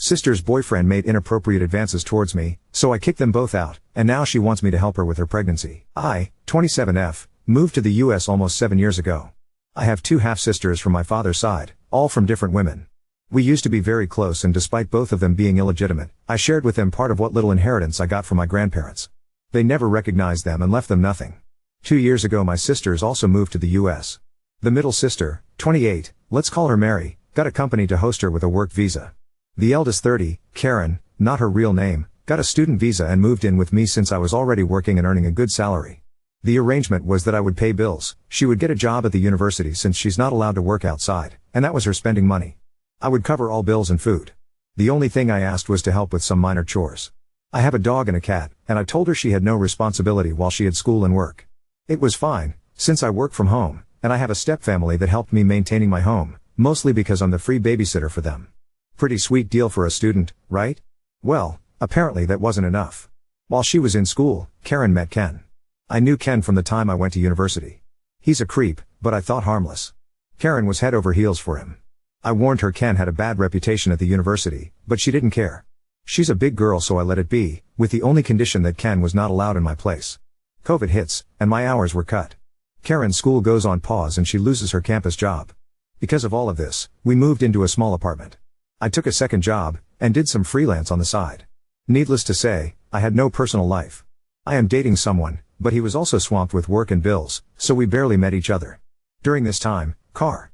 Sister's boyfriend made inappropriate advances towards me, so I kicked them both out, and now she wants me to help her with her pregnancy. I, 27F, moved to the US almost 7 years ago. I have 2 half-sisters from my father's side, all from different women. We used to be very close, and despite both of them being illegitimate, I shared with them part of what little inheritance I got from my grandparents. They never recognized them and left them nothing. 2 years ago my sisters also moved to the US. The middle sister, 28, let's call her Mary, got a company to host her with a work visa. The eldest 30, Karen, not her real name, got a student visa and moved in with me since I was already working and earning a good salary. The arrangement was that I would pay bills, she would get a job at the university since she's not allowed to work outside, and that was her spending money. I would cover all bills and food. The only thing I asked was to help with some minor chores. I have a dog and a cat, and I told her she had no responsibility while she had school and work. It was fine, since I work from home, and I have a stepfamily that helped me maintaining my home, mostly because I'm the free babysitter for them. Pretty sweet deal for a student, right? Well, apparently that wasn't enough. While she was in school, Karen met Ken. I knew Ken from the time I went to university. He's a creep, but I thought harmless. Karen was head over heels for him. I warned her Ken had a bad reputation at the university, but she didn't care. She's a big girl, so I let it be, with the only condition that Ken was not allowed in my place. COVID hits, and my hours were cut. Karen's school goes on pause and she loses her campus job. Because of all of this, we moved into a small apartment. I took a second job, and did some freelance on the side. Needless to say, I had no personal life. I am dating someone, but he was also swamped with work and bills, so we barely met each other. During this time,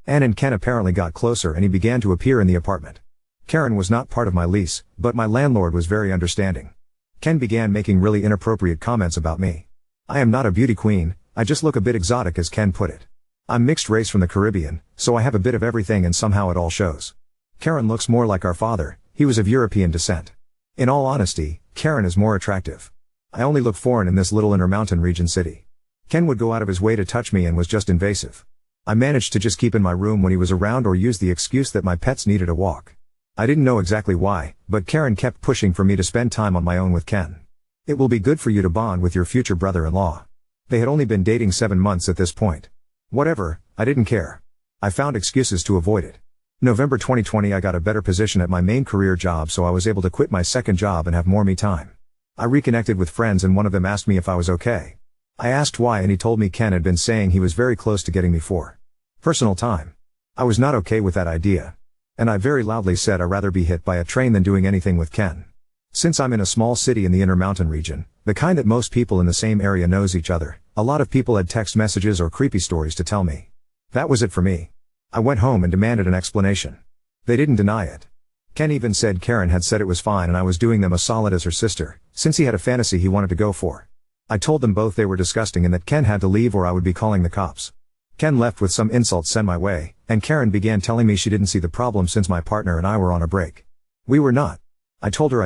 Ann and Ken apparently got closer and he began to appear in the apartment. Karen was not part of my lease, but my landlord was very understanding. Ken began making really inappropriate comments about me. I am not a beauty queen, I just look a bit exotic, as Ken put it. I'm mixed race from the Caribbean, so I have a bit of everything and somehow it all shows. Karen looks more like our father, he was of European descent. In all honesty, Karen is more attractive. I only look foreign in this little Intermountain region city. Ken would go out of his way to touch me and was just invasive. I managed to just keep in my room when he was around or use the excuse that my pets needed a walk. I didn't know exactly why, but Karen kept pushing for me to spend time on my own with Ken. It will be good for you to bond with your future brother-in-law. They had only been dating 7 months at this point. Whatever, I didn't care. I found excuses to avoid it. November 2020 I got a better position at my main career job, so I was able to quit my second job and have more me time. I reconnected with friends and one of them asked me if I was okay. I asked why and he told me Ken had been saying he was very close to getting me for personal time. I was not okay with that idea. And I very loudly said I'd rather be hit by a train than doing anything with Ken. Since I'm in a small city in the Intermountain region, the kind that most people in the same area knows each other, a lot of people had text messages or creepy stories to tell me. That was it for me. I went home and demanded an explanation. They didn't deny it. Ken even said Karen had said it was fine and I was doing them a solid as her sister, since he had a fantasy he wanted to go for. I told them both they were disgusting and that Ken had to leave or I would be calling the cops. Ken left with some insults sent my way, and Karen began telling me she didn't see the problem since my partner and I were on a break. We were not. I told her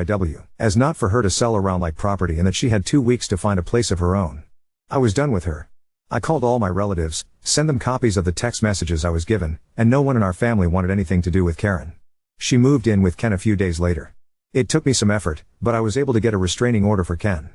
as not for her to sell around like property and that she had 2 weeks to find a place of her own. I was done with her. I called all my relatives, sent them copies of the text messages I was given, and no one in our family wanted anything to do with Karen. She moved in with Ken a few days later. It took me some effort, but I was able to get a restraining order for Ken.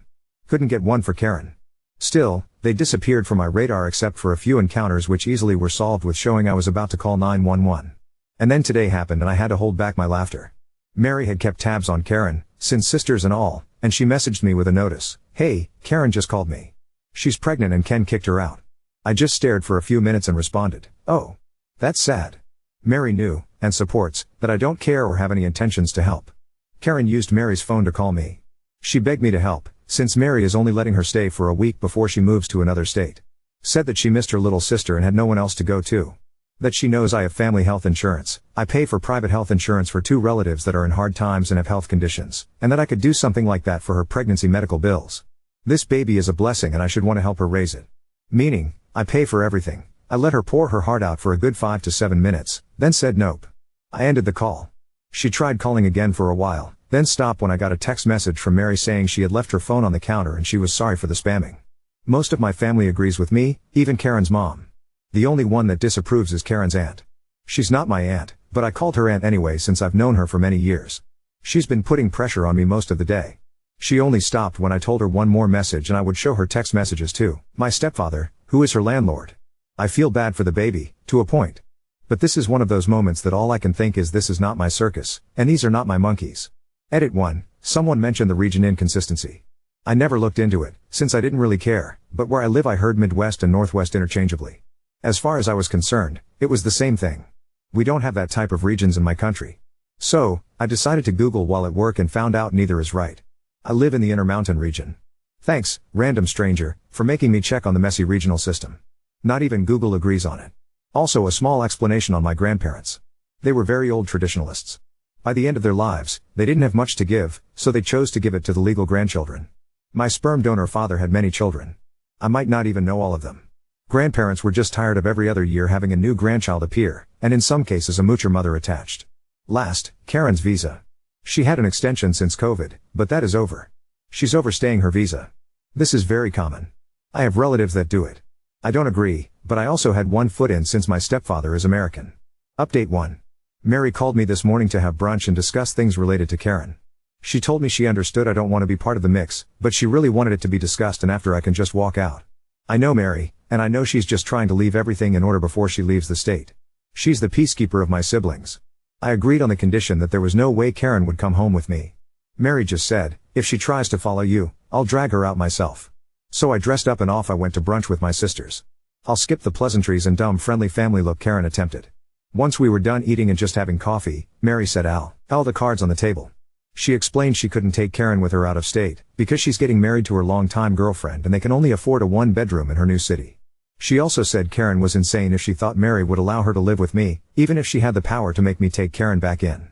Couldn't get one for Karen. Still, they disappeared from my radar except for a few encounters which easily were solved with showing I was about to call 911. And then today happened and I had to hold back my laughter. Mary had kept tabs on Karen, since sisters and all, and she messaged me with a notice. Hey, Karen just called me. She's pregnant and Ken kicked her out. I just stared for a few minutes and responded, oh. That's sad. Mary knew, and supports, that I don't care or have any intentions to help. Karen used Mary's phone to call me. She begged me to help, since Mary is only letting her stay for a week before she moves to another state. Said that she missed her little sister and had no one else to go to. That she knows I have family health insurance, I pay for private health insurance for 2 relatives that are in hard times and have health conditions, and that I could do something like that for her pregnancy medical bills. This baby is a blessing and I should want to help her raise it. Meaning, I pay for everything. I let her pour her heart out for a good 5 to 7 minutes, then said nope. I ended the call. She tried calling again for a while, then stopped when I got a text message from Mary saying she had left her phone on the counter and she was sorry for the spamming. Most of my family agrees with me, even Karen's mom. The only one that disapproves is Karen's aunt. She's not my aunt, but I called her aunt anyway since I've known her for many years. She's been putting pressure on me most of the day. She only stopped when I told her one more message and I would show her text messages to my stepfather, who is her landlord. I feel bad for the baby, to a point. But this is one of those moments that all I can think is this is not my circus, and these are not my monkeys. Edit 1. Someone mentioned the region inconsistency. I never looked into it, since I didn't really care, but where I live I heard Midwest and Northwest interchangeably. As far as I was concerned, it was the same thing. We don't have that type of regions in my country. So, I decided to Google while at work and found out neither is right. I live in the Intermountain region. Thanks, random stranger, for making me check on the messy regional system. Not even Google agrees on it. Also a small explanation on my grandparents. They were very old traditionalists. By the end of their lives, they didn't have much to give, so they chose to give it to the legal grandchildren. My sperm donor father had many children. I might not even know all of them. Grandparents were just tired of every other year having a new grandchild appear, and in some cases a moocher mother attached. Last, Karen's visa. She had an extension since COVID, but that is over. She's overstaying her visa. This is very common. I have relatives that do it. I don't agree, but I also had one foot in since my stepfather is American. Update 1. Mary called me this morning to have brunch and discuss things related to Karen. She told me she understood I don't want to be part of the mix, but she really wanted it to be discussed and after I can just walk out. I know Mary, and I know she's just trying to leave everything in order before she leaves the state. She's the peacekeeper of my siblings. I agreed on the condition that there was no way Karen would come home with me. Mary just said, if she tries to follow you, I'll drag her out myself. So I dressed up and off I went to brunch with my sisters. I'll skip the pleasantries and dumb friendly family look Karen attempted. Once we were done eating and just having coffee, Mary said all the cards on the table. She explained she couldn't take Karen with her out of state, because she's getting married to her longtime girlfriend and they can only afford a one-bedroom in her new city. She also said Karen was insane if she thought Mary would allow her to live with me, even if she had the power to make me take Karen back in.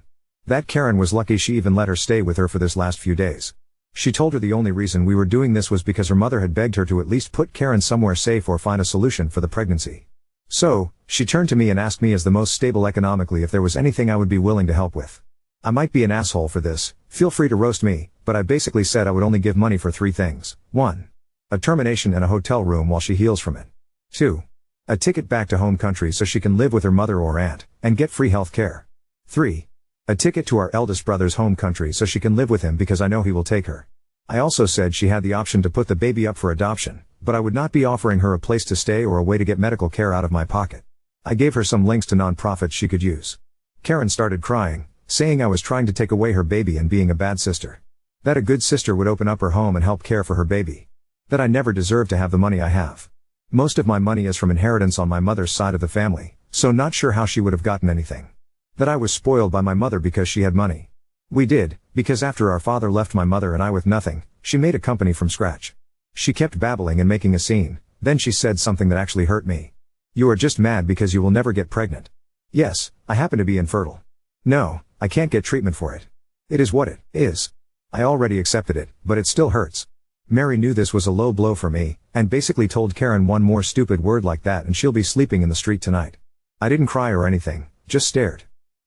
That Karen was lucky she even let her stay with her for this last few days. She told her the only reason we were doing this was because her mother had begged her to at least put Karen somewhere safe or find a solution for the pregnancy. So, she turned to me and asked me as the most stable economically if there was anything I would be willing to help with. I might be an asshole for this, feel free to roast me, but I basically said I would only give money for 3 things. 1. A termination and a hotel room while she heals from it. 2. A ticket back to home country so she can live with her mother or aunt, and get free health care. 3. A ticket to our eldest brother's home country so she can live with him because I know he will take her. I also said she had the option to put the baby up for adoption, but I would not be offering her a place to stay or a way to get medical care out of my pocket. I gave her some links to nonprofits she could use. Karen started crying, saying I was trying to take away her baby and being a bad sister. That a good sister would open up her home and help care for her baby. That I never deserved to have the money I have. Most of my money is from inheritance on my mother's side of the family, so not sure how she would have gotten anything. That I was spoiled by my mother because she had money. We did, because after our father left my mother and I with nothing, she made a company from scratch. She kept babbling and making a scene, then she said something that actually hurt me. You are just mad because you will never get pregnant. Yes, I happen to be infertile. No, I can't get treatment for it. It is what it is. I already accepted it, but it still hurts. Mary knew this was a low blow for me, and basically told Karen one more stupid word like that and she'll be sleeping in the street tonight. I didn't cry or anything, just stared.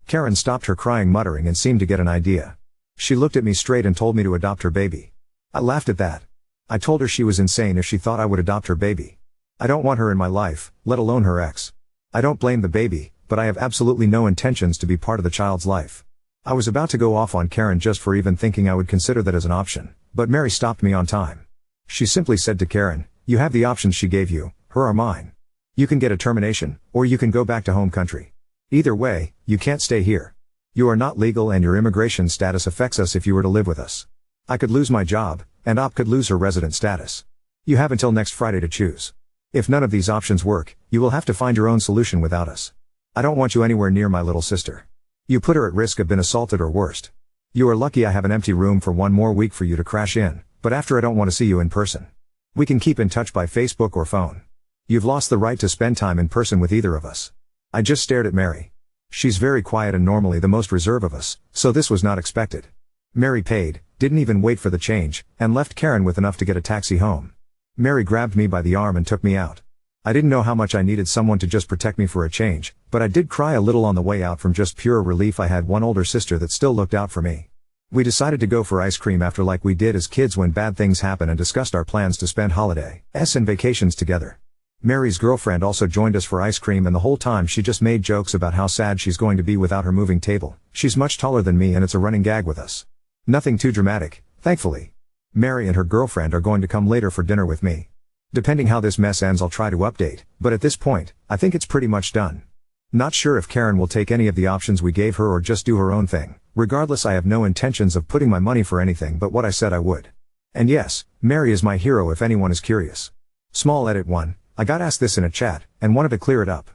Karen stopped her crying muttering and seemed to get an idea. She looked at me straight and told me to adopt her baby. I laughed at that. I told her she was insane if she thought I would adopt her baby. I don't want her in my life, let alone her ex. I don't blame the baby, but I have absolutely no intentions to be part of the child's life. I was about to go off on Karen just for even thinking I would consider that as an option, but Mary stopped me on time. She simply said to Karen, you have the options she gave you, her or mine. You can get a termination, or you can go back to home country. Either way, you can't stay here. You are not legal and your immigration status affects us if you were to live with us. I could lose my job, and Op could lose her resident status. You have until next Friday to choose. If none of these options work, you will have to find your own solution without us. I don't want you anywhere near my little sister. You put her at risk of being assaulted or worst. You are lucky I have an empty room for 1 more week for you to crash in, but after I don't want to see you in person. We can keep in touch by Facebook or phone. You've lost the right to spend time in person with either of us. I just stared at Mary. She's very quiet and normally the most reserved of us, so this was not expected. Mary paid, didn't even wait for the change, and left Karen with enough to get a taxi home. Mary grabbed me by the arm and took me out. I didn't know how much I needed someone to just protect me for a change, but I did cry a little on the way out from just pure relief I had one older sister that still looked out for me. We decided to go for ice cream after like we did as kids when bad things happen and discussed our plans to spend holidays and vacations together. Mary's girlfriend also joined us for ice cream and the whole time she just made jokes about how sad she's going to be without her moving table. She's much taller than me and it's a running gag with us. Nothing too dramatic, thankfully. Mary and her girlfriend are going to come later for dinner with me. Depending how this mess ends I'll try to update, but at this point, I think it's pretty much done. Not sure if Karen will take any of the options we gave her or just do her own thing. Regardless, I have no intentions of putting my money for anything but what I said I would. And yes, Mary is my hero if anyone is curious. Small edit 1, I got asked this in a chat, and wanted to clear it up.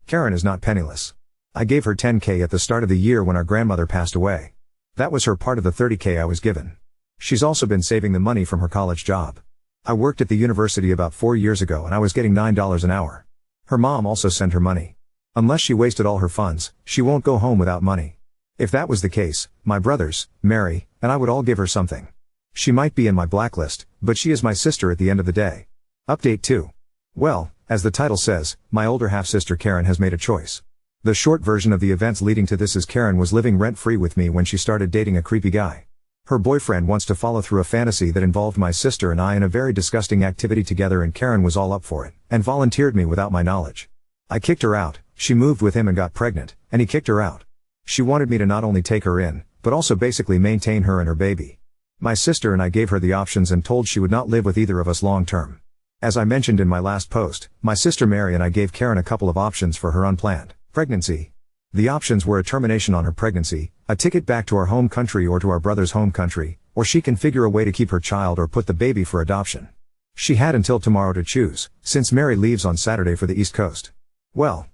Karen is not penniless. I gave her $10K at the start of the year when our grandmother passed away. That was her part of the $30K I was given. She's also been saving the money from her college job. I worked at the university about 4 years ago and I was getting $9 an hour. Her mom also sent her money. Unless she wasted all her funds, she won't go home without money. If that was the case, my brothers, Mary, and I would all give her something. She might be in my blacklist, but she is my sister at the end of the day. Update 2. Well, as the title says, my older half-sister Karen has made a choice. The short version of the events leading to this is Karen was living rent-free with me when she started dating a creepy guy. Her boyfriend wants to follow through a fantasy that involved my sister and I in a very disgusting activity together, and Karen was all up for it, and volunteered me without my knowledge. I kicked her out, she moved with him and got pregnant, and he kicked her out. She wanted me to not only take her in, but also basically maintain her and her baby. My sister and I gave her the options and told she would not live with either of us long term. As I mentioned in my last post, my sister Mary and I gave Karen a couple of options for her unplanned pregnancy. The options were a termination on her pregnancy, a ticket back to our home country or to our brother's home country, or she can figure a way to keep her child or put the baby for adoption. She had until tomorrow to choose, since Mary leaves on Saturday for the East Coast. Well,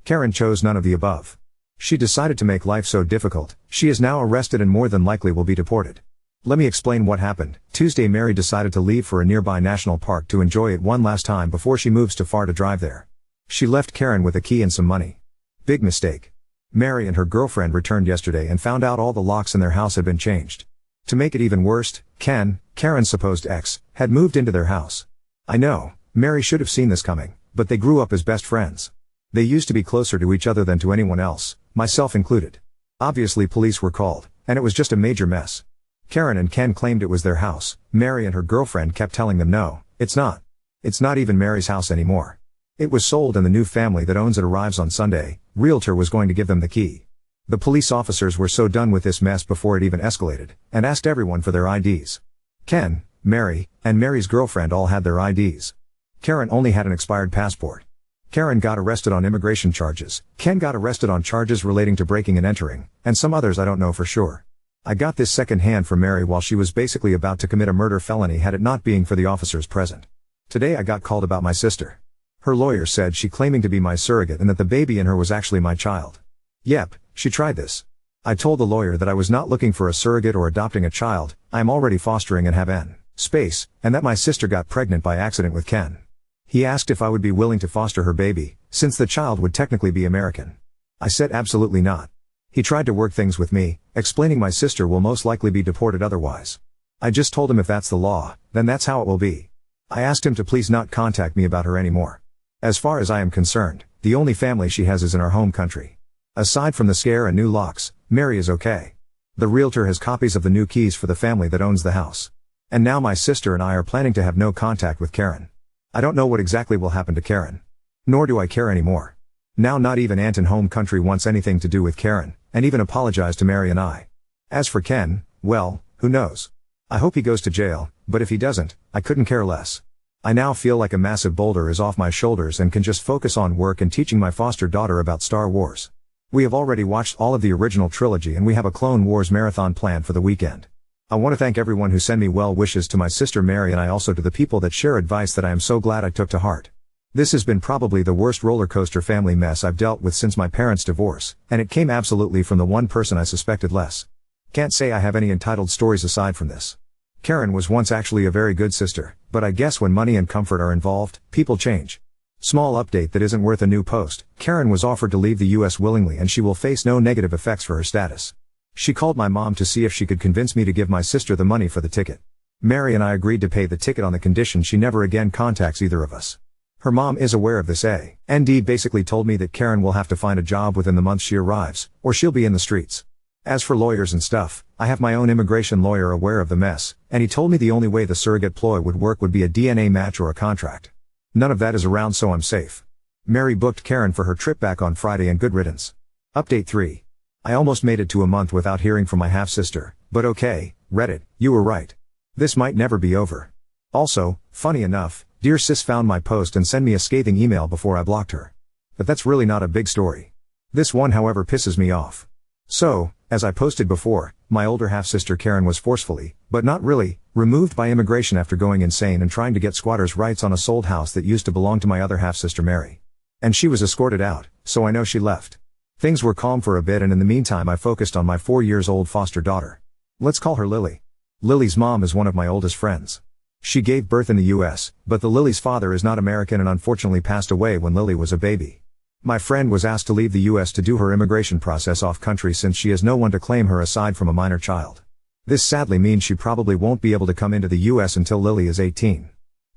Karen chose none of the above. She decided to make life so difficult, she is now arrested and more than likely will be deported. Let me explain what happened. Tuesday, Mary decided to leave for a nearby national park to enjoy it one last time before she moves too far to drive there. She left Karen with a key and some money. Big mistake. Mary and her girlfriend returned yesterday and found out all the locks in their house had been changed. To make it even worse, Ken, Karen's supposed ex, had moved into their house. I know, Mary should have seen this coming, but they grew up as best friends. They used to be closer to each other than to anyone else, myself included. Obviously police were called, and it was just a major mess. Karen and Ken claimed it was their house. Mary and her girlfriend kept telling them no, it's not. It's not even Mary's house anymore. It was sold and the new family that owns it arrives on Sunday. Realtor was going to give them the key. The police officers were so done with this mess before it even escalated, and asked everyone for their IDs. Ken, Mary, and Mary's girlfriend all had their IDs. Karen only had an expired passport. Karen got arrested on immigration charges. Ken got arrested on charges relating to breaking and entering, and some others I don't know for sure. I got this secondhand from Mary while she was basically about to commit a murder felony had it not being for the officers present. Today I got called about my sister. Her lawyer said she claiming to be my surrogate and that the baby in her was actually my child. Yep, she tried this. I told the lawyer that I was not looking for a surrogate or adopting a child, I am already fostering and have an space, and that my sister got pregnant by accident with Ken. He asked if I would be willing to foster her baby, since the child would technically be American. I said absolutely not. He tried to work things with me, explaining my sister will most likely be deported otherwise. I just told him if that's the law, then that's how it will be. I asked him to please not contact me about her anymore. As far as I am concerned, the only family she has is in our home country. Aside from the scare and new locks, Mary is okay. The realtor has copies of the new keys for the family that owns the house. And now my sister and I are planning to have no contact with Karen. I don't know what exactly will happen to Karen. Nor do I care anymore. Now not even Aunt in home country wants anything to do with Karen, and even apologized to Mary and I. As for Ken, well, who knows? I hope he goes to jail, but if he doesn't, I couldn't care less. I now feel like a massive boulder is off my shoulders and can just focus on work and teaching my foster daughter about Star Wars. We have already watched all of the original trilogy and we have a Clone Wars marathon planned for the weekend. I want to thank everyone who send me well wishes to my sister Mary, and I also to the people that share advice that I am so glad I took to heart. This has been probably the worst roller coaster family mess I've dealt with since my parents' divorce, and it came absolutely from the one person I suspected less. Can't say I have any entitled stories aside from this. Karen was once actually a very good sister, but I guess when money and comfort are involved, people change. Small update that isn't worth a new post. Karen was offered to leave the US willingly and she will face no negative effects for her status. She called my mom to see if she could convince me to give my sister the money for the ticket. Mary and I agreed to pay the ticket on the condition she never again contacts either of us. Her mom is aware of this. AND basically told me that Karen will have to find a job within the month she arrives, or she'll be in the streets. As for lawyers and stuff, I have my own immigration lawyer aware of the mess, and he told me the only way the surrogate ploy would work would be a DNA match or a contract. None of that is around, so I'm safe. Mary booked Karen for her trip back on Friday and good riddance. Update 3. I almost made it to a month without hearing from my half-sister, but okay, Reddit, you were right. This might never be over. Also, funny enough, dear sis found my post and sent me a scathing email before I blocked her. But that's really not a big story. This one however pisses me off. So, as I posted before, my older half-sister Karen was forcefully, but not really, removed by immigration after going insane and trying to get squatters' rights on a sold house that used to belong to my other half-sister Mary. And she was escorted out, so I know she left. Things were calm for a bit, and in the meantime I focused on my 4-year-old foster daughter. Let's call her Lily. Lily's mom is one of my oldest friends. She gave birth in the US, but the Lily's father is not American and unfortunately passed away when Lily was a baby. My friend was asked to leave the US to do her immigration process off-country since she has no one to claim her aside from a minor child. This sadly means she probably won't be able to come into the US until Lily is 18.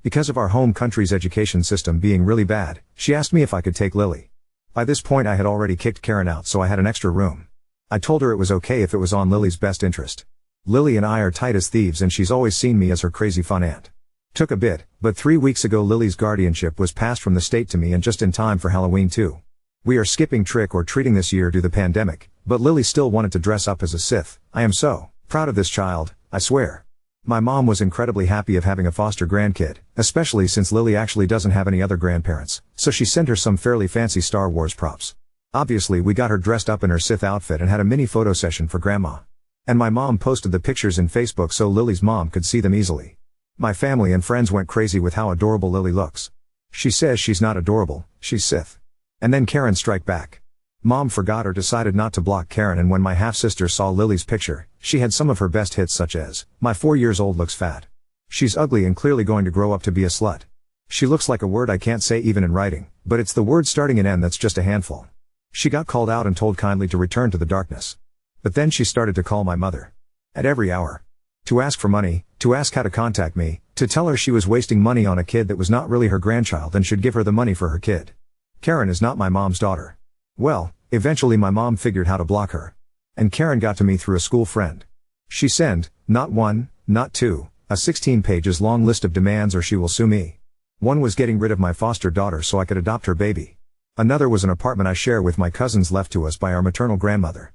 Because of our home country's education system being really bad, she asked me if I could take Lily. By this point I had already kicked Karen out, so I had an extra room. I told her it was okay if it was on Lily's best interest. Lily and I are tight as thieves and she's always seen me as her crazy fun aunt. Took a bit, but 3 weeks ago Lily's guardianship was passed from the state to me, and just in time for Halloween too. We are skipping trick or treating this year due to the pandemic, but Lily still wanted to dress up as a Sith. I am so proud of this child, I swear. My mom was incredibly happy of having a foster grandkid, especially since Lily actually doesn't have any other grandparents, so she sent her some fairly fancy Star Wars props. Obviously we got her dressed up in her Sith outfit and had a mini photo session for grandma. And my mom posted the pictures in Facebook so Lily's mom could see them easily. My family and friends went crazy with how adorable Lily looks. She says she's not adorable, she's Sith. And then Karen strike back. Mom forgot or decided not to block Karen, and when my half-sister saw Lily's picture, she had some of her best hits such as, "My 4-year-old looks fat. She's ugly and clearly going to grow up to be a slut. She looks like a word I can't say even in writing, but it's the word starting in N that's just a handful." She got called out and told kindly to return to the darkness. But then she started to call my mother. At every hour. To ask for money, to ask how to contact me, to tell her she was wasting money on a kid that was not really her grandchild and should give her the money for her kid. Karen is not my mom's daughter. Well, eventually my mom figured how to block her. And Karen got to me through a school friend. She sent, not one, not two, a 16 pages long list of demands or she will sue me. One was getting rid of my foster daughter so I could adopt her baby. Another was an apartment I share with my cousins left to us by our maternal grandmother.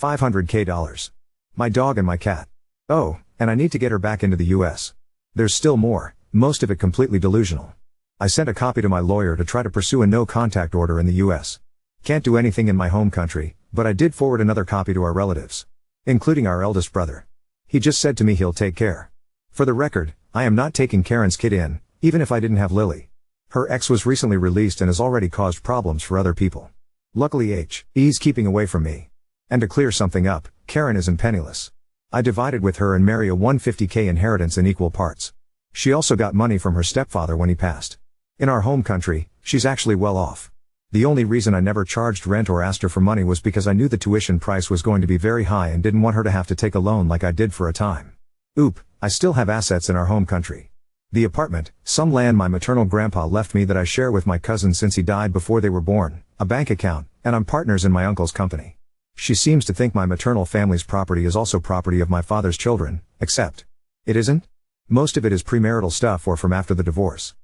$500K. My dog and my cat. Oh, and I need to get her back into the US. There's still more, most of it completely delusional. I sent a copy to my lawyer to try to pursue a no-contact order in the US. Can't do anything in my home country, but I did forward another copy to our relatives. Including our eldest brother. He just said to me he'll take care. For the record, I am not taking Karen's kid in, even if I didn't have Lily. Her ex was recently released and has already caused problems for other people. Luckily he's keeping away from me. And to clear something up, Karen isn't penniless. I divided with her and Mary a $150K inheritance in equal parts. She also got money from her stepfather when he passed. In our home country, she's actually well off. The only reason I never charged rent or asked her for money was because I knew the tuition price was going to be very high and didn't want her to have to take a loan like I did for a time. I still have assets in our home country. The apartment, some land my maternal grandpa left me that I share with my cousin since he died before they were born, a bank account, and I'm partners in my uncle's company. She seems to think my maternal family's property is also property of my father's children, except it isn't. Most of it is premarital stuff or from after the divorce.